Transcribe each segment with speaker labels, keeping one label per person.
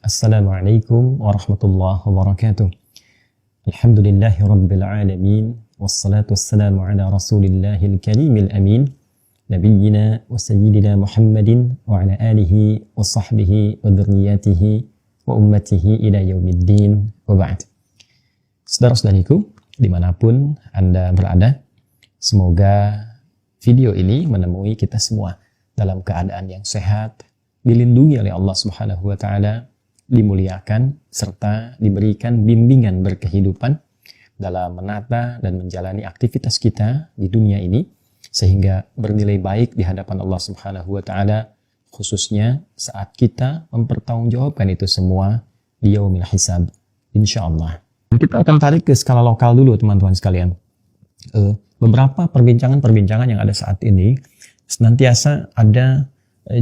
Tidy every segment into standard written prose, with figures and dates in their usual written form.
Speaker 1: Assalamualaikum warahmatullahi wabarakatuh. Alhamdulillahi rabbil alamin. Wassalatu wassalamu ala rasulillahil karimil amin. Nabiyyina wa sayyidina Muhammadin wa ala alihi wa sahbihi wa dhurriyyatihi wa ummatihi ila yaumiddin wa ba'd. Saudara-saudariku, dimanapun Anda berada, semoga video ini menemui kita semua dalam keadaan yang sehat, dilindungi oleh Allah Subhanahu wa taala, dimuliakan serta diberikan bimbingan berkehidupan dalam menata dan menjalani aktivitas kita di dunia ini sehingga bernilai baik di hadapan Allah Subhanahu wa taala, khususnya saat kita mempertanggungjawabkan itu semua di yaumil hisab insyaallah. Kita akan tarik ke skala lokal dulu teman-teman sekalian. Beberapa perbincangan-perbincangan yang ada saat ini senantiasa ada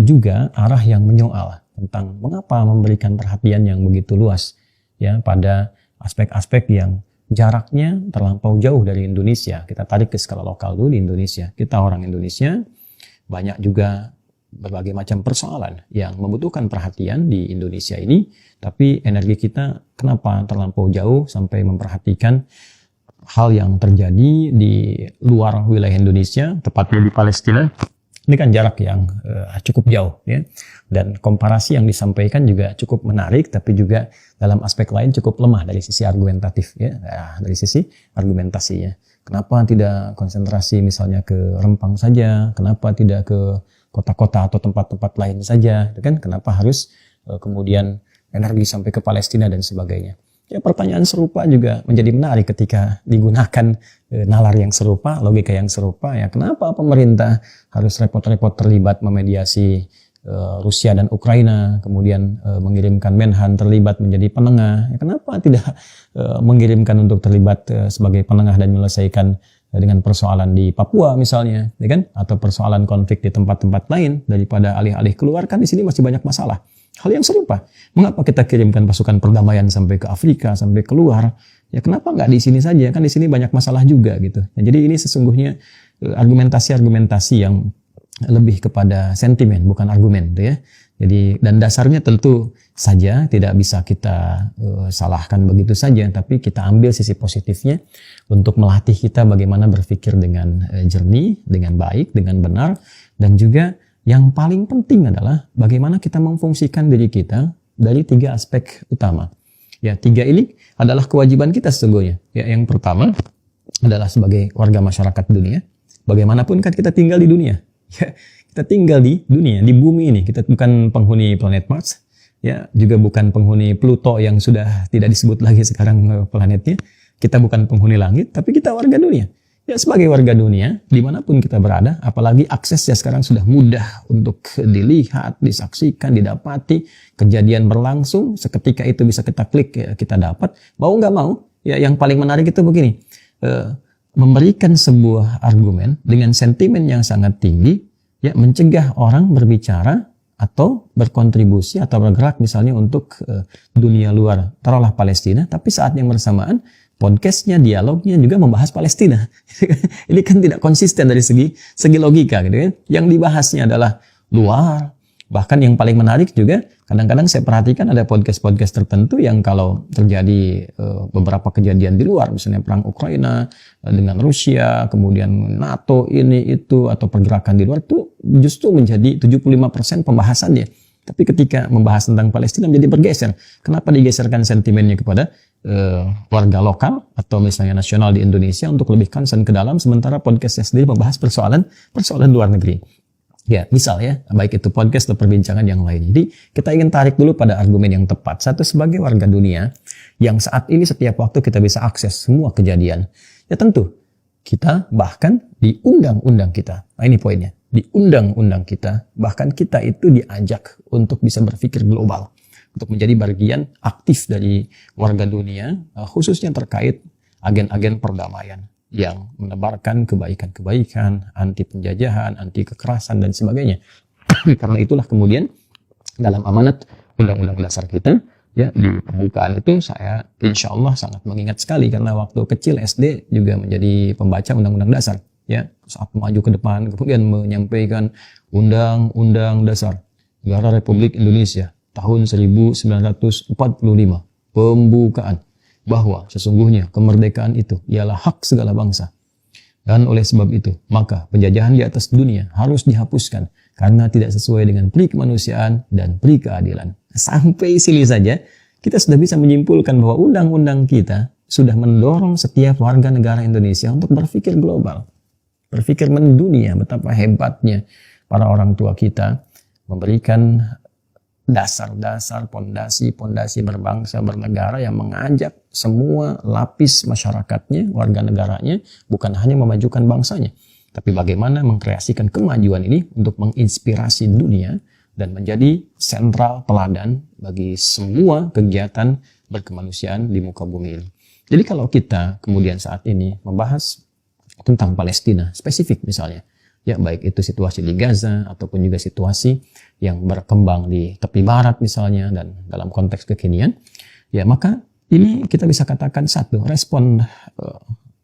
Speaker 1: juga arah yang menyoal tentang mengapa memberikan perhatian yang begitu luas ya pada aspek-aspek yang jaraknya terlampau jauh dari Indonesia. Kita tarik ke skala lokal dulu di Indonesia. Kita orang Indonesia, banyak juga berbagai macam persoalan yang membutuhkan perhatian di Indonesia ini, tapi energi kita kenapa terlampau jauh sampai memperhatikan hal yang terjadi di luar wilayah Indonesia, tepatnya di Palestina. Ini kan jarak yang cukup jauh ya, dan komparasi yang disampaikan juga cukup menarik, tapi juga dalam aspek lain cukup lemah dari sisi argumentatif ya, dari sisi argumentasinya. Kenapa tidak konsentrasi misalnya ke Rempang saja? Kenapa tidak ke kota-kota atau tempat-tempat lain saja? Kan kenapa harus kemudian energi sampai ke Palestina dan sebagainya? Ya, pertanyaan serupa juga menjadi menarik ketika digunakan nalar yang serupa, logika yang serupa. Ya, kenapa pemerintah harus repot-repot terlibat memediasi Rusia dan Ukraina, kemudian mengirimkan Menhan terlibat menjadi penengah? Ya, kenapa tidak mengirimkan untuk terlibat sebagai penengah dan menyelesaikan dengan persoalan di Papua misalnya, ya kan? Atau persoalan konflik di tempat-tempat lain daripada alih-alih keluar? Kan di sini masih banyak masalah. Hal yang serupa. Mengapa kita kirimkan pasukan perdamaian sampai ke Afrika, sampai keluar? Ya kenapa nggak di sini saja? Kan di sini banyak masalah juga gitu. Nah, jadi ini sesungguhnya argumentasi-argumentasi yang lebih kepada sentimen, bukan argumen, gitu ya. Jadi dan dasarnya tentu saja tidak bisa kita salahkan begitu saja, tapi kita ambil sisi positifnya untuk melatih kita bagaimana berpikir dengan jernih, dengan baik, dengan benar, dan juga yang paling penting adalah bagaimana kita memfungsikan diri kita dari 3 aspek utama. Ya, 3 ini adalah kewajiban kita sesungguhnya. Ya, yang pertama adalah sebagai warga masyarakat dunia. Bagaimanapun kan kita tinggal di dunia. Ya, kita tinggal di dunia, di bumi ini. Kita bukan penghuni planet Mars, ya, juga bukan penghuni Pluto yang sudah tidak disebut lagi sekarang planetnya. Kita bukan penghuni langit, tapi kita warga dunia. Ya, sebagai warga dunia, dimanapun kita berada, apalagi aksesnya sekarang sudah mudah untuk dilihat, disaksikan, didapati, kejadian berlangsung, seketika itu bisa kita klik, ya, kita dapat, mau nggak mau, ya yang paling menarik itu begini, memberikan sebuah argumen dengan sentimen yang sangat tinggi, ya mencegah orang berbicara atau berkontribusi atau bergerak misalnya untuk dunia luar, taruhlah Palestina, tapi saat yang bersamaan, podcastnya, dialognya juga membahas Palestina. Ini kan tidak konsisten dari segi logika, gitu kan? Yang dibahasnya adalah luar. Bahkan yang paling menarik juga, kadang-kadang saya perhatikan ada podcast-podcast tertentu yang kalau terjadi beberapa kejadian di luar, misalnya perang Ukraina dengan Rusia, kemudian NATO ini itu atau pergerakan di luar itu justru menjadi 75% pembahasannya. Tapi ketika membahas tentang Palestina menjadi bergeser. Kenapa digeserkan sentimennya kepada warga lokal atau misalnya nasional di Indonesia untuk lebih concern ke dalam, sementara podcastnya sendiri membahas persoalan luar negeri. Ya, misal ya, baik itu podcast atau perbincangan yang lain. Jadi kita ingin tarik dulu pada argumen yang tepat. Satu, sebagai warga dunia yang saat ini setiap waktu kita bisa akses semua kejadian. Ya tentu, kita bahkan di undang-undang kita. Nah ini poinnya. Di undang-undang kita, bahkan kita itu diajak untuk bisa berpikir global. Untuk menjadi bagian aktif dari warga dunia, khususnya terkait agen-agen perdamaian yang menebarkan kebaikan-kebaikan, anti penjajahan, anti kekerasan, dan sebagainya. Karena itulah kemudian dalam amanat Undang-Undang Dasar kita, ya di pembukaan itu saya insya Allah sangat mengingat sekali, karena waktu kecil SD juga menjadi pembaca Undang-Undang Dasar. Ya, saat maju ke depan kemudian menyampaikan Undang-Undang Dasar Negara Republik Indonesia tahun 1945, pembukaan bahwa sesungguhnya kemerdekaan itu ialah hak segala bangsa. Dan oleh sebab itu, maka penjajahan di atas dunia harus dihapuskan karena tidak sesuai dengan peri kemanusiaan dan peri keadilan. Sampai sini saja, kita sudah bisa menyimpulkan bahwa undang-undang kita sudah mendorong setiap warga negara Indonesia untuk berpikir global, berpikir mendunia. Betapa hebatnya para orang tua kita memberikan dasar-dasar, pondasi-pondasi berbangsa, bernegara yang mengajak semua lapis masyarakatnya, warga negaranya, bukan hanya memajukan bangsanya, tapi bagaimana mengkreasikan kemajuan ini untuk menginspirasi dunia dan menjadi sentral teladan bagi semua kegiatan berkemanusiaan di muka bumi ini. Jadi kalau kita kemudian saat ini membahas tentang Palestina, spesifik misalnya, ya baik itu situasi di Gaza ataupun juga situasi yang berkembang di tepi barat misalnya dan dalam konteks kekinian, ya maka ini kita bisa katakan satu respon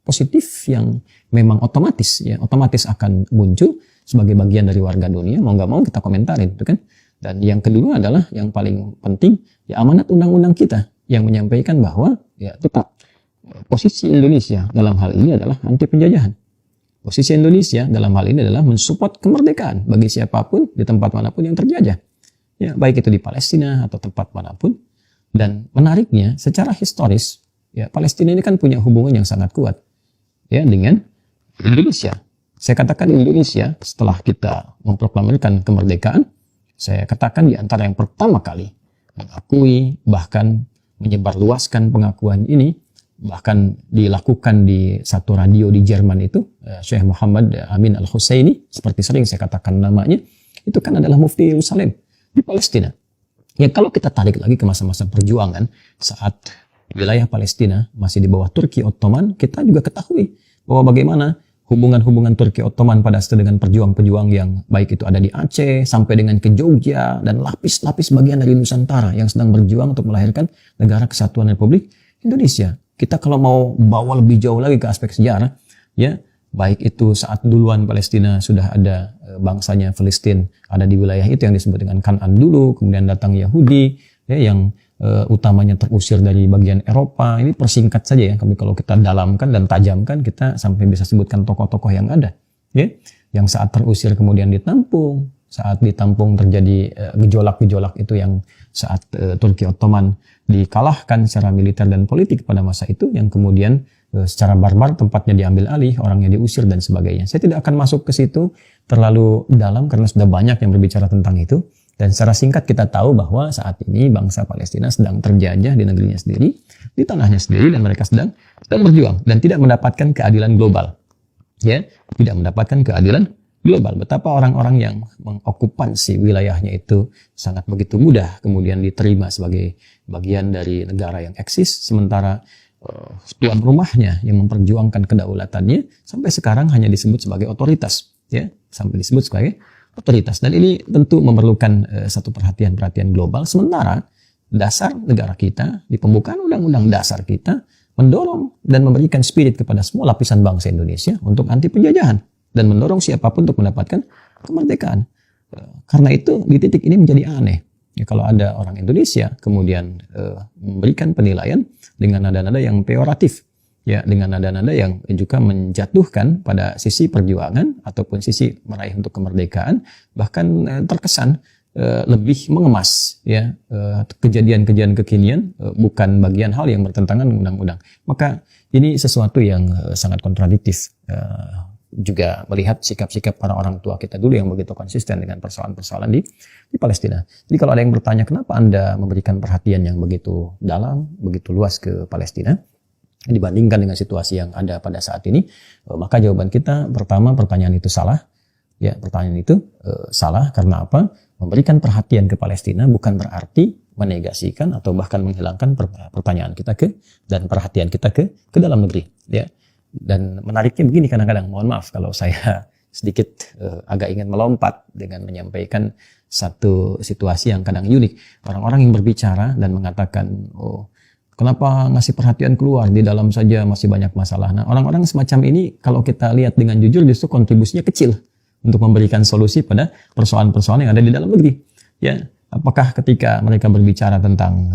Speaker 1: positif yang memang otomatis akan muncul sebagai bagian dari warga dunia, mau nggak mau kita komentarin itu kan. Dan yang kedua adalah yang paling penting, ya amanat undang-undang kita yang menyampaikan bahwa ya tetap posisi Indonesia dalam hal ini adalah anti penjajahan. Posisi Indonesia dalam hal ini adalah mensupport kemerdekaan bagi siapapun di tempat manapun yang terjajah. Ya, baik itu di Palestina atau tempat manapun. Dan menariknya, secara historis, ya Palestina ini kan punya hubungan yang sangat kuat ya dengan Indonesia. Saya katakan Indonesia setelah kita memproklamirkan kemerdekaan, saya katakan di antara yang pertama kali mengakui bahkan menyebarluaskan pengakuan ini, bahkan dilakukan di satu radio di Jerman itu, Syekh Muhammad Amin Al-Husaini, seperti sering saya katakan namanya, itu kan adalah mufti Yerusalem di Palestina. Ya kalau kita tarik lagi ke masa-masa perjuangan, saat wilayah Palestina masih di bawah Turki Ottoman, kita juga ketahui bahwa bagaimana hubungan-hubungan Turki Ottoman pada saat dengan pejuang-pejuang yang baik itu ada di Aceh, sampai dengan ke Jogja, dan lapis-lapis bagian dari Nusantara yang sedang berjuang untuk melahirkan negara kesatuan Republik Indonesia. Kita kalau mau bawa lebih jauh lagi ke aspek sejarah, ya baik itu saat duluan Palestina sudah ada bangsanya Filistin ada di wilayah itu yang disebut dengan Kanaan dulu, kemudian datang Yahudi, ya yang utamanya terusir dari bagian Eropa. Ini persingkat saja ya, tapi kalau kita dalamkan dan tajamkan kita sampai bisa sebutkan tokoh-tokoh yang ada, ya yang saat terusir kemudian ditampung. Saat ditampung terjadi gejolak-gejolak itu yang saat Turki Ottoman dikalahkan secara militer dan politik pada masa itu, yang kemudian secara barbar tempatnya diambil alih, orangnya diusir dan sebagainya. Saya tidak akan masuk ke situ terlalu dalam karena sudah banyak yang berbicara tentang itu. Dan secara singkat kita tahu bahwa saat ini bangsa Palestina sedang terjajah di negerinya sendiri, di tanahnya sendiri, dan mereka sedang berjuang dan tidak mendapatkan keadilan global. Ya, tidak mendapatkan keadilan global. Betapa orang-orang yang mengokupansi wilayahnya itu sangat begitu mudah kemudian diterima sebagai bagian dari negara yang eksis, sementara tuan rumahnya yang memperjuangkan kedaulatannya sampai sekarang hanya disebut sebagai otoritas, ya, sampai disebut sebagai otoritas. Dan ini tentu memerlukan satu perhatian global. Sementara dasar negara kita di pembukaan undang-undang dasar kita mendorong dan memberikan spirit kepada semua lapisan bangsa Indonesia untuk anti penjajahan dan mendorong siapapun untuk mendapatkan kemerdekaan. Karena itu di titik ini menjadi aneh. Ya, kalau ada orang Indonesia kemudian memberikan penilaian dengan nada-nada yang peyoratif, ya dengan nada-nada yang juga menjatuhkan pada sisi perjuangan ataupun sisi meraih untuk kemerdekaan, bahkan terkesan lebih mengemas ya kejadian-kejadian kekinian bukan bagian hal yang bertentangan dengan undang-undang. Maka ini sesuatu yang sangat kontradiktif. Juga melihat sikap-sikap para orang tua kita dulu yang begitu konsisten dengan persoalan-persoalan di Palestina. Jadi kalau ada yang bertanya kenapa Anda memberikan perhatian yang begitu dalam, begitu luas ke Palestina dibandingkan dengan situasi yang ada pada saat ini, maka jawaban kita pertama, pertanyaan itu salah. Ya, pertanyaan itu salah karena apa? Memberikan perhatian ke Palestina bukan berarti menegasikan atau bahkan menghilangkan pertanyaan kita dan perhatian kita ke dalam negeri, ya. Dan menariknya begini, kadang-kadang mohon maaf kalau saya sedikit agak ingin melompat dengan menyampaikan satu situasi yang kadang unik. Orang-orang yang berbicara dan mengatakan, oh kenapa ngasih perhatian keluar, di dalam saja masih banyak masalah. Nah, orang-orang semacam ini kalau kita lihat dengan jujur justru kontribusinya kecil untuk memberikan solusi pada persoalan-persoalan yang ada di dalam negeri. Ya, Apakah ketika mereka berbicara tentang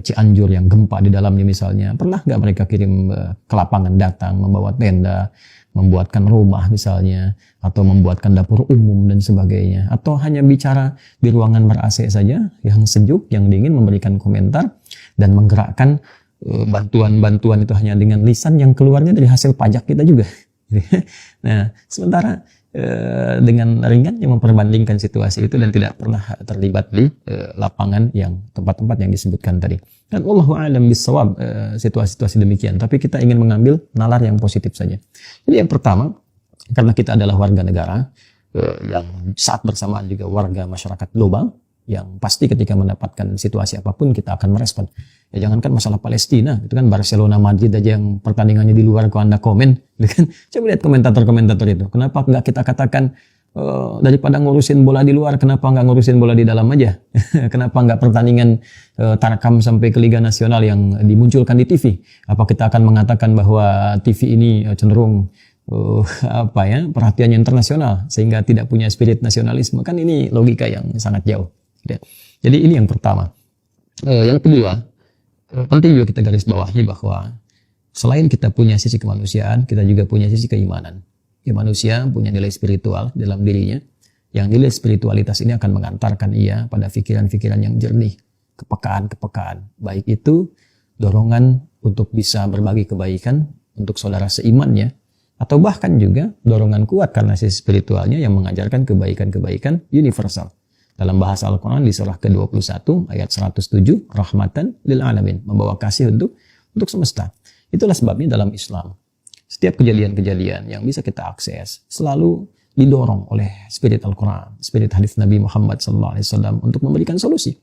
Speaker 1: Cianjur yang gempa di dalamnya misalnya, pernah nggak mereka kirim ke lapangan datang, membawa tenda, membuatkan rumah misalnya, atau membuatkan dapur umum dan sebagainya, atau hanya bicara di ruangan ber-AC saja, yang sejuk, yang dingin, memberikan komentar, dan menggerakkan bantuan-bantuan itu hanya dengan lisan yang keluarnya dari hasil pajak kita juga. Nah, sementara dengan ringannya memperbandingkan situasi itu dan tidak pernah terlibat di lapangan yang tempat-tempat yang disebutkan tadi. Dan wallahu a'lam bissawab situasi-situasi demikian. Tapi kita ingin mengambil nalar yang positif saja. Jadi yang pertama, karena kita adalah warga negara yang saat bersamaan juga warga masyarakat global, yang pasti ketika mendapatkan situasi apapun kita akan merespon. Ya jangankan masalah Palestina, itu kan Barcelona Madrid aja yang pertandingannya di luar kok Anda komen, gitu kan? Coba lihat komentator-komentator itu. Kenapa nggak kita katakan daripada ngurusin bola di luar, kenapa nggak ngurusin bola di dalam aja? Kenapa nggak pertandingan tarekam sampai ke Liga Nasional yang dimunculkan di TV? Apa kita akan mengatakan bahwa TV ini cenderung perhatiannya internasional sehingga tidak punya spirit nasionalisme? Kan ini logika yang sangat jauh. Jadi ini yang pertama. Yang kedua, penting juga kita garis bawahi bahwa selain kita punya sisi kemanusiaan, kita juga punya sisi keimanan. Ya, manusia punya nilai spiritual dalam dirinya, yang nilai spiritualitas ini akan mengantarkan ia pada pikiran-pikiran yang jernih, kepekaan-kepekaan. Baik itu dorongan untuk bisa berbagi kebaikan untuk saudara seimannya, atau bahkan juga dorongan kuat karena sisi spiritualnya yang mengajarkan kebaikan-kebaikan universal. Dalam bahasa Al-Quran di surah ke-21 ayat 107, rahmatan lil alamin, membawa kasih untuk semesta. Itulah sebabnya dalam Islam, setiap kejadian-kejadian yang bisa kita akses selalu didorong oleh spirit Al-Quran, spirit hadis Nabi Muhammad SAW untuk memberikan solusi.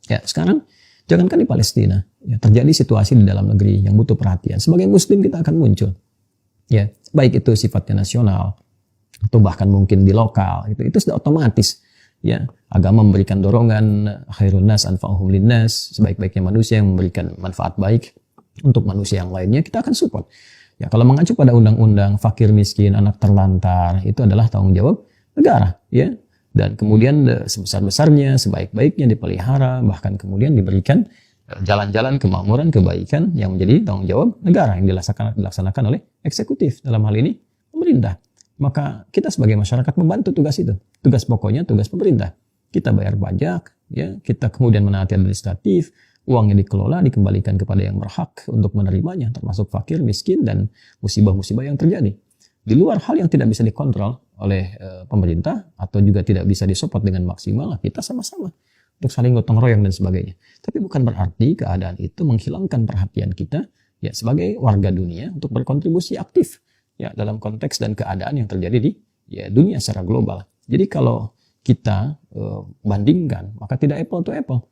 Speaker 1: Ya, sekarang jangankan di Palestina, ya, terjadi situasi di dalam negeri yang butuh perhatian. Sebagai Muslim kita akan muncul. Ya, baik itu sifatnya nasional atau bahkan mungkin di lokal, itu sudah otomatis. Ya, agama memberikan dorongan khairun nas anfa'uhum linnas, sebaik-baiknya manusia yang memberikan manfaat baik untuk manusia yang lainnya, kita akan support. Ya, kalau mengacu pada undang-undang fakir miskin, anak terlantar, itu adalah tanggung jawab negara, ya. Dan kemudian sebesar-besarnya, sebaik-baiknya dipelihara, bahkan kemudian diberikan jalan-jalan kemakmuran, kebaikan yang menjadi tanggung jawab negara yang dilaksanakan oleh eksekutif, dalam hal ini pemerintah. Maka kita sebagai masyarakat membantu tugas itu. Tugas pokoknya tugas pemerintah. Kita bayar pajak, ya, kita kemudian menaati administratif, uangnya dikelola, dikembalikan kepada yang berhak untuk menerimanya, termasuk fakir, miskin, dan musibah-musibah yang terjadi. Di luar hal yang tidak bisa dikontrol oleh pemerintah atau juga tidak bisa disupport dengan maksimal, kita sama-sama untuk saling gotong royong dan sebagainya. Tapi bukan berarti keadaan itu menghilangkan perhatian kita, ya, sebagai warga dunia untuk berkontribusi aktif, ya, dalam konteks dan keadaan yang terjadi di dunia secara global. Jadi kalau kita bandingkan, maka tidak apple to apple.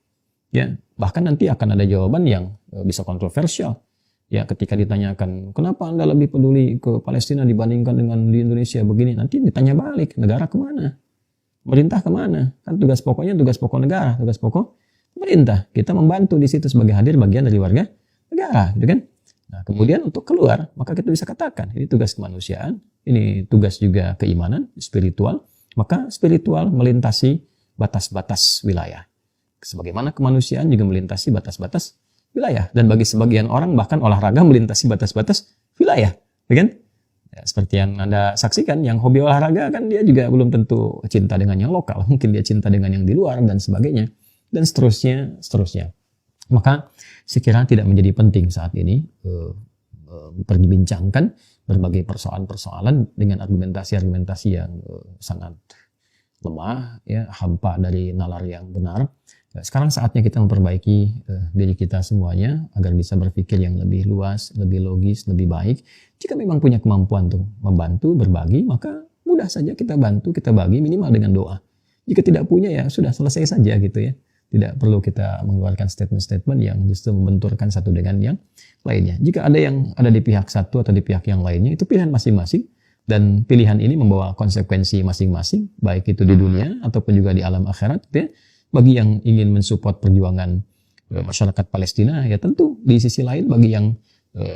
Speaker 1: Ya, bahkan nanti akan ada jawaban yang bisa kontroversial. Ya, ketika ditanyakan, kenapa Anda lebih peduli ke Palestina dibandingkan dengan di Indonesia begini? Nanti ditanya balik, negara kemana? Pemerintah kemana? Kan tugas pokoknya tugas pokok negara, tugas pokok pemerintah. Kita membantu di situ sebagai hadir bagian dari warga negara, gitu kan? Nah, kemudian untuk keluar, maka kita bisa katakan, ini tugas kemanusiaan, ini tugas juga keimanan, spiritual, maka spiritual melintasi batas-batas wilayah. Sebagaimana kemanusiaan juga melintasi batas-batas wilayah. Dan bagi sebagian orang, bahkan olahraga melintasi batas-batas wilayah. Ya kan? Ya, seperti yang Anda saksikan, yang hobi olahraga kan dia juga belum tentu cinta dengan yang lokal. Mungkin dia cinta dengan yang di luar dan sebagainya. Dan seterusnya, seterusnya. Maka sekiranya tidak menjadi penting saat ini memperbincangkan berbagai persoalan-persoalan dengan argumentasi-argumentasi yang sangat lemah, ya, hampa dari nalar yang benar. Sekarang saatnya kita memperbaiki diri kita semuanya agar bisa berpikir yang lebih luas, lebih logis, lebih baik. Jika memang punya kemampuan untuk membantu, berbagi, maka mudah saja kita bantu, kita bagi minimal dengan doa. Jika tidak punya, ya sudah, selesai saja gitu ya. Tidak perlu kita mengeluarkan statement-statement yang justru membenturkan satu dengan yang lainnya. Jika ada yang ada di pihak satu atau di pihak yang lainnya, itu pilihan masing-masing. Dan pilihan ini membawa konsekuensi masing-masing, baik itu di dunia ataupun juga di alam akhirat. Ya. Bagi yang ingin mensupport perjuangan masyarakat Palestina, ya tentu di sisi lain bagi yang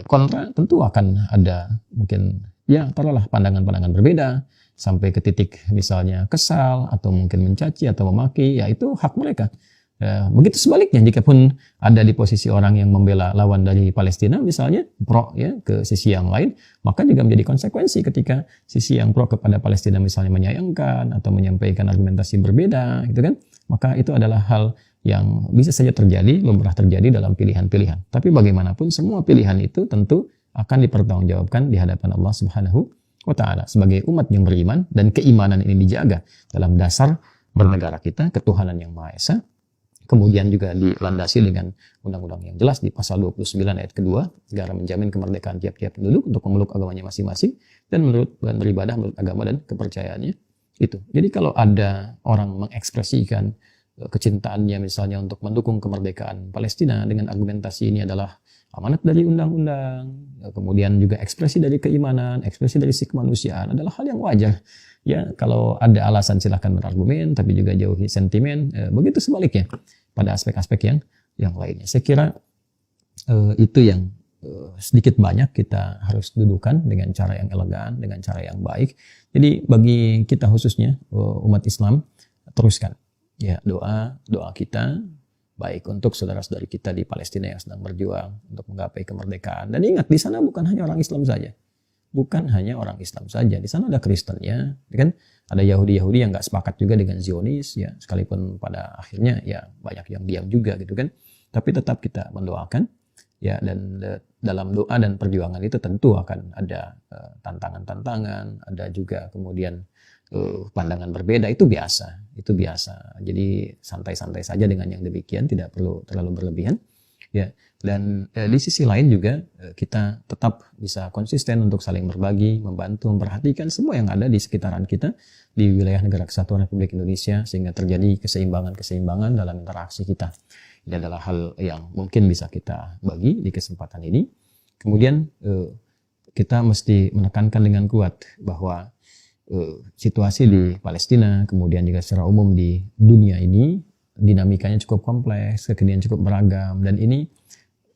Speaker 1: kontra tentu akan ada mungkin ya taruhlah pandangan-pandangan berbeda sampai ke titik misalnya kesal atau mungkin mencaci atau memaki, ya itu hak mereka. Begitu sebaliknya, jikapun ada di posisi orang yang membela lawan dari Palestina misalnya, pro ya ke sisi yang lain, maka juga menjadi konsekuensi ketika sisi yang pro kepada Palestina misalnya menyayangkan atau menyampaikan argumentasi berbeda, gitu kan, maka itu adalah hal yang bisa saja terjadi, lumrah terjadi dalam pilihan-pilihan. Tapi bagaimanapun semua pilihan itu tentu akan dipertanggungjawabkan di hadapan Allah Subhanahu wa Ta'ala. Sebagai umat yang beriman dan keimanan ini dijaga dalam dasar bernegara kita, ketuhanan yang Maha Esa. Kemudian juga dilandasi dengan undang-undang yang jelas di pasal 29 ayat kedua, negara menjamin kemerdekaan tiap-tiap penduduk untuk memeluk agamanya masing-masing dan beribadah menurut agama dan kepercayaannya. Itu. Jadi kalau ada orang mengekspresikan kecintaannya misalnya untuk mendukung kemerdekaan Palestina dengan argumentasi ini adalah amanat dari undang-undang, kemudian juga ekspresi dari keimanan, ekspresi dari sisi kemanusiaan, adalah hal yang wajar. Ya, kalau ada alasan silahkan berargumen, tapi juga jauhi sentimen. Begitu sebaliknya pada aspek-aspek yang lainnya. Saya kira itu yang sedikit banyak kita harus dudukan dengan cara yang elegan, dengan cara yang baik. Jadi bagi kita khususnya umat Islam, teruskan ya doa kita baik untuk saudara-saudari kita di Palestina yang sedang berjuang untuk menggapai kemerdekaan. Dan ingat, di sana bukan hanya orang Islam saja. Bukan hanya orang Islam saja, di sana ada Kristennya, kan? Ada Yahudi yang nggak sepakat juga dengan Zionis, ya, sekalipun pada akhirnya ya banyak yang diam juga gitu kan. Tapi tetap kita mendoakan, ya, dan dalam doa dan perjuangan itu tentu akan ada tantangan-tantangan, ada juga kemudian pandangan berbeda, itu biasa. Jadi santai-santai saja dengan yang demikian, tidak perlu terlalu berlebihan. Ya, dan di sisi lain juga kita tetap bisa konsisten untuk saling berbagi, membantu, memperhatikan semua yang ada di sekitaran kita di wilayah Negara Kesatuan Republik Indonesia sehingga terjadi keseimbangan dalam interaksi kita. Ini adalah hal yang mungkin bisa kita bagi di kesempatan ini. Kemudian kita mesti menekankan dengan kuat bahwa situasi di Palestina, kemudian juga secara umum di dunia ini, dinamikanya cukup kompleks, kekinian cukup beragam, dan ini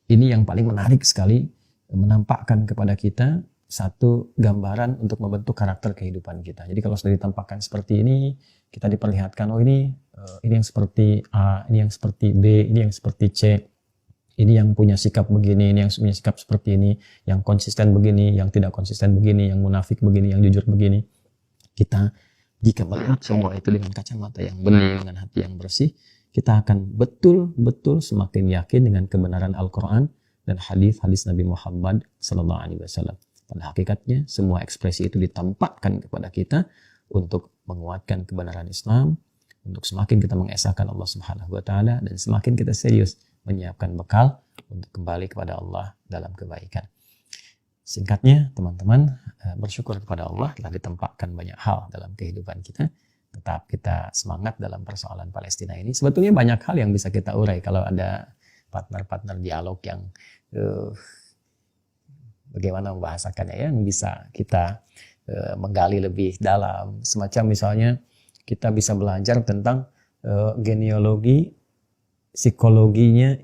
Speaker 1: yang paling menarik sekali menampakkan kepada kita satu gambaran untuk membentuk karakter kehidupan kita. Jadi kalau sudah ditampakkan seperti ini, kita diperlihatkan, oh ini yang seperti A, ini yang seperti B, ini yang seperti C, ini yang punya sikap begini, ini yang punya sikap seperti ini, yang konsisten begini, yang tidak konsisten begini, yang munafik begini, yang jujur begini. Kita jika melihat semua itu dengan kacamata yang bening, dengan hati yang bersih, kita akan betul-betul semakin yakin dengan kebenaran Al-Quran dan hadis-hadis Nabi Muhammad SAW. Pada hakikatnya, semua ekspresi itu ditampakkan kepada kita untuk menguatkan kebenaran Islam, untuk semakin kita mengesahkan Allah Subhanahu Wa Taala, dan semakin kita serius menyiapkan bekal untuk kembali kepada Allah dalam kebaikan. Singkatnya, teman-teman, bersyukur kepada Allah telah ditempatkan banyak hal dalam kehidupan kita. Tetap kita semangat dalam persoalan Palestina ini. Sebetulnya banyak hal yang bisa kita urai kalau ada partner-partner dialog yang bagaimana membahasakannya, yang bisa kita menggali lebih dalam. Semacam misalnya kita bisa belajar tentang genealogi, psikologinya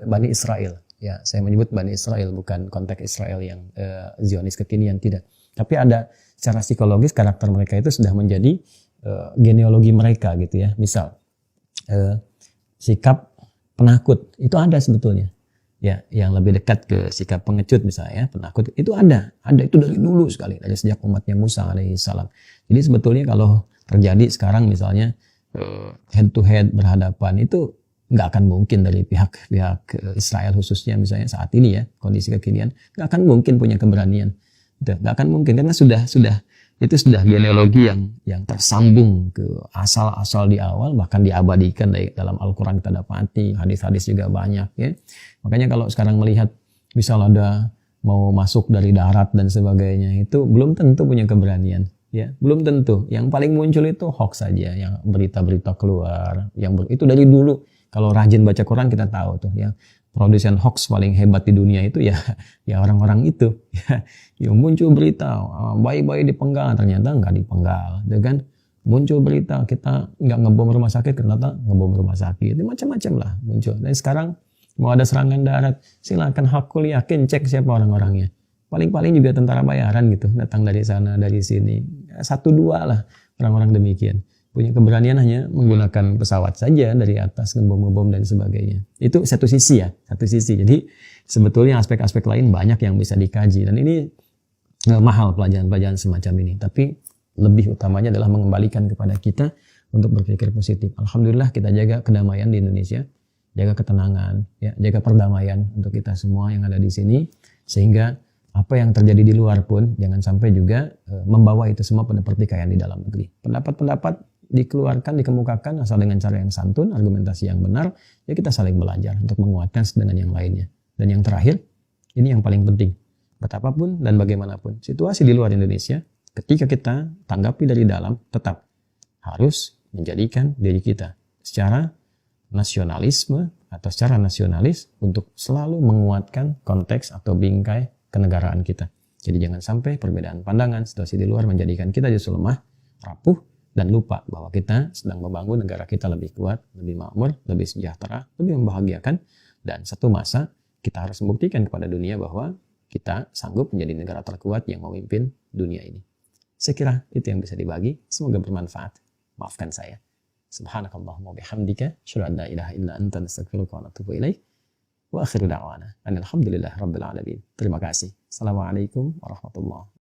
Speaker 1: Bani Israel. Ya, saya menyebut Bani Israel, bukan konteks Israel yang Zionis kekinian, tidak. Tapi ada secara psikologis karakter mereka itu sudah menjadi genealogi mereka gitu ya. Misal sikap penakut itu ada sebetulnya. Ya, yang lebih dekat ke sikap pengecut misalnya, penakut itu ada itu dari dulu sekali, dari sejak umatnya Musa alaihissalam. Jadi sebetulnya kalau terjadi sekarang misalnya head to head berhadapan, itu nggak akan mungkin dari pihak Israel khususnya misalnya saat ini ya, kondisi kekinian, nggak akan mungkin punya keberanian. Nggak akan mungkin karena itu sudah genealogi yang tersambung ke asal-asal di awal, bahkan diabadikan dalam Al-Quran kita dapati, hadis-hadis juga banyak ya. Makanya kalau sekarang melihat misal ada mau masuk dari darat dan sebagainya, itu belum tentu punya keberanian ya, belum tentu. Yang paling muncul itu hoax saja, yang berita-berita keluar, itu dari dulu. Kalau rajin baca Quran kita tahu tuh ya, produsen hoax paling hebat di dunia itu ya orang-orang itu ya muncul berita bayi-bayi dipenggal, ternyata nggak dipenggal, ya kan? Muncul berita kita nggak ngebom rumah sakit, ternyata ngebom rumah sakit, macam-macam lah muncul. Dan sekarang mau ada serangan darat, silakan hakul yakin cek siapa orang-orangnya, paling-paling juga tentara bayaran gitu, datang dari sana dari sini, satu dua lah orang-orang demikian, punya keberanian hanya menggunakan pesawat saja dari atas, ngebom-ngebom dan sebagainya. Itu satu sisi ya, satu sisi. Jadi sebetulnya aspek-aspek lain banyak yang bisa dikaji, dan ini mahal pelajaran-pelajaran semacam ini. Tapi lebih utamanya adalah mengembalikan kepada kita untuk berpikir positif. Alhamdulillah kita jaga kedamaian di Indonesia, jaga ketenangan, ya, jaga perdamaian untuk kita semua yang ada di sini, sehingga apa yang terjadi di luar pun jangan sampai juga membawa itu semua pada pertikaian di dalam negeri. Pendapat-pendapat dikeluarkan, dikemukakan asal dengan cara yang santun, argumentasi yang benar, ya kita saling belajar untuk menguatkan dengan yang lainnya. Dan yang terakhir, ini yang paling penting, betapapun dan bagaimanapun situasi di luar Indonesia, ketika kita tanggapi dari dalam, tetap harus menjadikan diri kita secara nasionalisme atau secara nasionalis untuk selalu menguatkan konteks atau bingkai kenegaraan kita. Jadi jangan sampai perbedaan pandangan, situasi di luar menjadikan kita justru lemah, rapuh, dan lupa bahwa kita sedang membangun negara kita lebih kuat, lebih makmur, lebih sejahtera, lebih membahagiakan, dan satu masa kita harus membuktikan kepada dunia bahwa kita sanggup menjadi negara terkuat yang memimpin dunia ini. Saya kira itu yang bisa dibagi, semoga bermanfaat. Maafkan saya. Subhanakallahumma bihamdika, asyhadu an la ilaha illa anta, nastaghfiruka wa natubu ilaik. Wa akhiru da'wana alhamdulillahi rabbil alamin. Terima kasih. Assalamualaikum warahmatullahi wabarakatuh.